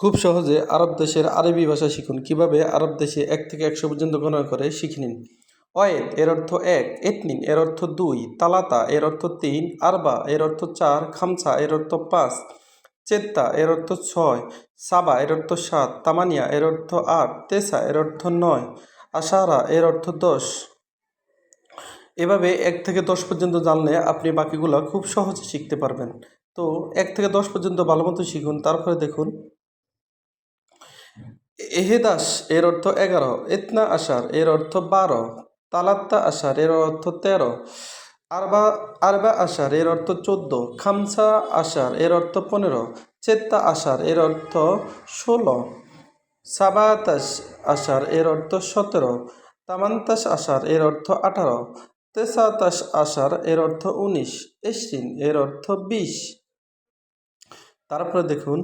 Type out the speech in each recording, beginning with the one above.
খুব সহজে আরব দেশের আরবি ভাষা শিখুন। কিভাবে আরব দেশে ১ থেকে ১০০ পর্যন্ত গণনা করে শিখে নিন। ওয়ায়েদ এর অর্থ ১, এতনিন এর অর্থ ২, তালাতা এর অর্থ ৩, আরবা এর অর্থ ৪, খামসা এর অর্থ ৫, চেত্তা এর অর্থ ৬, সাবা এর অর্থ ৭, তামানিয়া এর অর্থ ৮, তেসা এর অর্থ ৯, আশারা এর অর্থ ১০। এভাবে ১ থেকে ১০ পর্যন্ত জানলে আপনি বাকিগুলো খুব সহজে শিখতে পারবেন। তো ১ থেকে ১০ পর্যন্ত ভালো মতো শিখুন, তারপরে দেখুন। এহেদাস এর অর্থ ১১, ইতনা আশার এর অর্থ ১২, তালাত্তা আশার এর অর্থ ১৩, আরবা আশার এর অর্থ ১৪, খামসা আশার এর অর্থ ১৫, চেত্তা আশার এর অর্থ ১৬, সাবাতাস আশার এর অর্থ ১৭, তামান্তাস আশার এর অর্থ ১৮, তেসাতাস আশার এর অর্থ ১৯, ইশরিন এর অর্থ ২০। তারপরে দেখুন,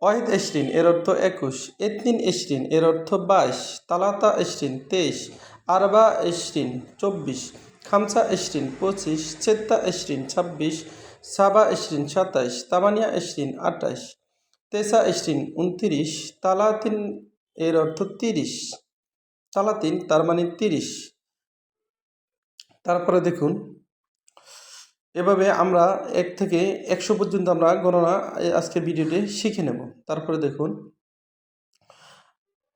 ওয়াহিদ ইশরিন এর অর্থ ২১, এতনিন ইশরিন এর অর্থ ২২, তালাতা ইশরিন ২৩, আরবা ইশরিন ২৪, খামসা ইশরিন ২৫, চেত্তা ইশরিন ২৬, সাবা ইশরিন ২৭, তামানিয়া ইশরিন ২৮, তেসা ইশরিন ২৯, তালাতিন এর অর্থ ৩০, তালাতিন তার মানে ৩০। তারপরে দেখুন, এভাবে আমরা ১ থেকে ১০০ পর্যন্ত আমরা গণনা আজকের ভিডিওতে শিখে নেব। তারপরে দেখুন,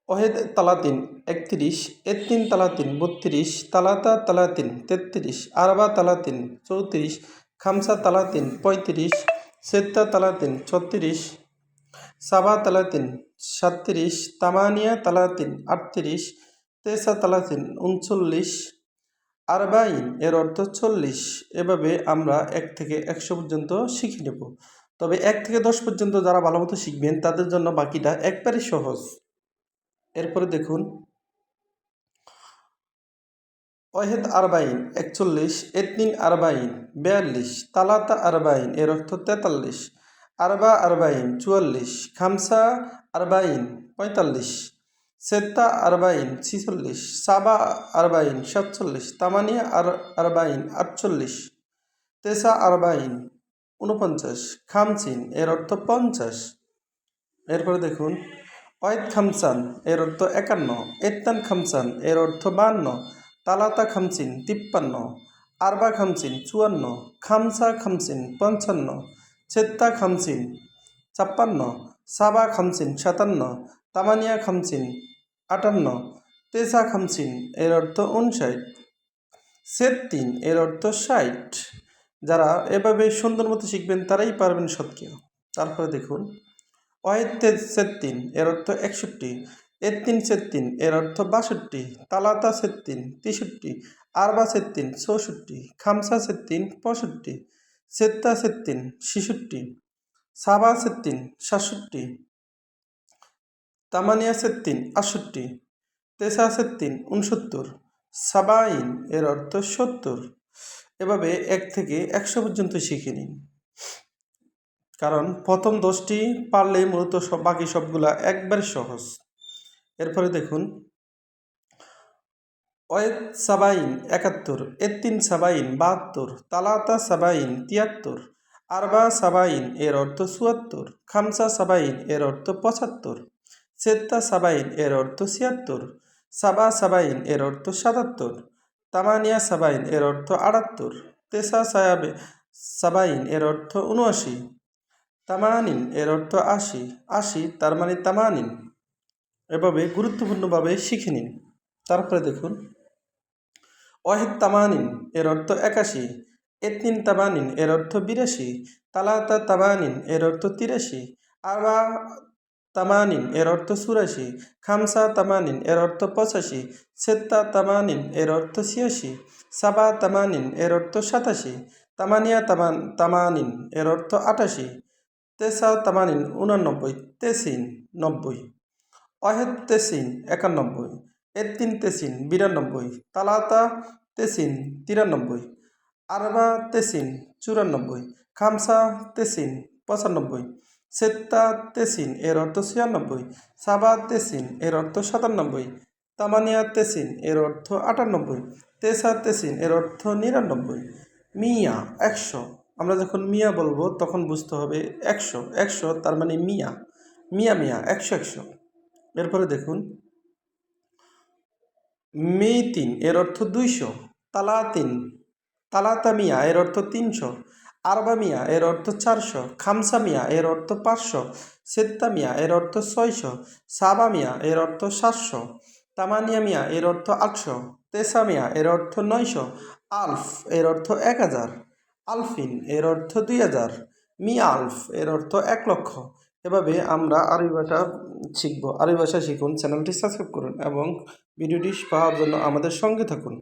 ওয়াহেদ তালাতিন ৩১, এতনিন তালাতিন ৩২, তালাতা তালাতিন ৩৩, আরবা তালাতিন ৩৪, খামসা তালাতিন ৩৫, সেত্তা তালাতিন ৩৬, সাবা তালাতিন ৩৭, তামানিয়া তালাতিন ৩৮, তেসা তালাতিন ৩৯, আরবাইন এর অর্থ ৪০। এভাবে আমরা ১ থেকে ১০০ পর্যন্ত শিখে নেব। তবে ১ থেকে ১০ পর্যন্ত যারা ভালো মতো শিখবেন তাদের জন্য বাকিটা একবারে সহজ। এরপরে দেখুন, ওয়াহেদ আরবাইন ৪১, এতনিন আরবাইন ৪২, তালাতা আরবাইন এর অর্থ ৪৩, আরবা আরবাইন ৪৪, খামসা আরবাইন ৪৫, সেত্তা আরবাইন ৪৬, সাবা আরবাইন ৪৭, তামানিয়া আরবাইন ৪৮, তেসা আরবাইন ৪৯, খামসিন এর অর্থ ৫০। এরপরে দেখুন, ওয়াহিদ খামসান এর অর্থ ৫১, এত্তান খামসান এর অর্থ ৫২, তালাতা খামসিন ৫৩, আরবা খামসিন ৫৪, খামসা খামসিন ৫৫, চেত্তা খামসিন ৫৬, সাবা খামসিন ৫৭, তামানিয়া খামসিন ৫৮, তেসা খামসিন এর অর্থ ৫৯, সেত্তিন এর অর্থ ৬০। যারা এভাবে সুন্দর মতো শিখবেন তারাই পারবেন শতকীয়। তারপরে দেখুন, ওয়াহিদ সেত্তিন এর অর্থ ৬১, এতনিন সেত্তিন এর অর্থ ৬২, তালাতা সেত্তিন ৬৩, আরবা সেত্তিন ৬৪, খামসা সেত্তিন ৬৫, সেত্তা সেত্তিন ৬৬, সাবা সেত্তিন ৬৭, তামানিয়া সেত্তিন ৬৮, তেসা সেত্তিন ৬৯, সাবাইন এর অর্থ ৭০। এভাবে ১ থেকে ১০০ পর্যন্ত শিখে নিন, কারণ প্রথম ১০টি পারলেই মূলত বাকি সবগুলা একবারে সহজ। এরপরে দেখুন, ওয়াহেদ সাবাইন ৭১, এতনিন সাবাইন ৭২, তালাতা সাবাইন ৭৩, আরবা সাবাইন এর অর্থ ৭৪, খামসা সাবাইন এর অর্থ ৭৫, সেত্তা সাবাইন এর অর্থ ৭৬, সাবা সাবাইন এর অর্থ ৭৭, তামানিয়া সাবাইন এর অর্থ ৭৮, তেসা সাবাইন এর অর্থ ৭৯, তামানিন এর অর্থ ৮০, ৮০ তার মানে তামানিন। এভাবে গুরুত্বপূর্ণভাবে শিখে নিন। তারপরে দেখুন, ওয়াহিদ তামানিন এর অর্থ ৮১, এতনিন তামানিন এর অর্থ ৮২, তালাতা তামানিন এর অর্থ ৮৩, আরবা তামানিন এর অর্থ ৮৪, খামসা তামানিন এর অর্থ ৮৫, সেত্তা তামানিন এর অর্থ ৮৬, সাবা তামানিন এর অর্থ ৮৭, তামানিয়া তামানিন এর অর্থ ৮৮, তেসা তামানিন ৮৯, তেসিন ৯০, ওয়াহেদ তেসিন ৯১, এতনিন তেসিন ৯২, তালাতা তেসিন ৯৩, আরবা তেসিন ৯৪, খামসা তেসিন ৯৫, সেত্তা তেসিন এর অর্থ ৯৬, সাবা তেসিন এর অর্থ ৯৭, তামানিয়া তেসিন এর অর্থ ৯৮, তেসা তেসিন এর অর্থ ৯৯, মিয়া ১০০। আমরা যখন মিয়া বলবো তখন বুঝতে হবে ১০০, ১০০ তার মানে মিয়া। মিয়া মিয়া 100 এরপরে দেখুন মেইতিন এর অর্থ 200, তালাতিন তালাতা মিয়া এর অর্থ 300, আরবা মিয়া এর অর্থ 400, খামসা মিয়া এর অর্থ 500, সেত্তা মিয়া এর অর্থ 600, সাবা মিয়া এর অর্থ 700, তামানিয়া মিয়া এর অর্থ 800, তেসা মিয়া এর অর্থ 900, আলফ এর অর্থ 1000, আলফিন এর অর্থ 2000, মি আলফ এর অর্থ 1,00,000। এভাবে আমরা আরবি ভাষা শিখব। আরবি ভাষা শিখুন, চ্যানেলটি সাবস্ক্রাইব করুন এবং ভিডিওটি পাওয়ার জন্য আমাদের সঙ্গে থাকুন।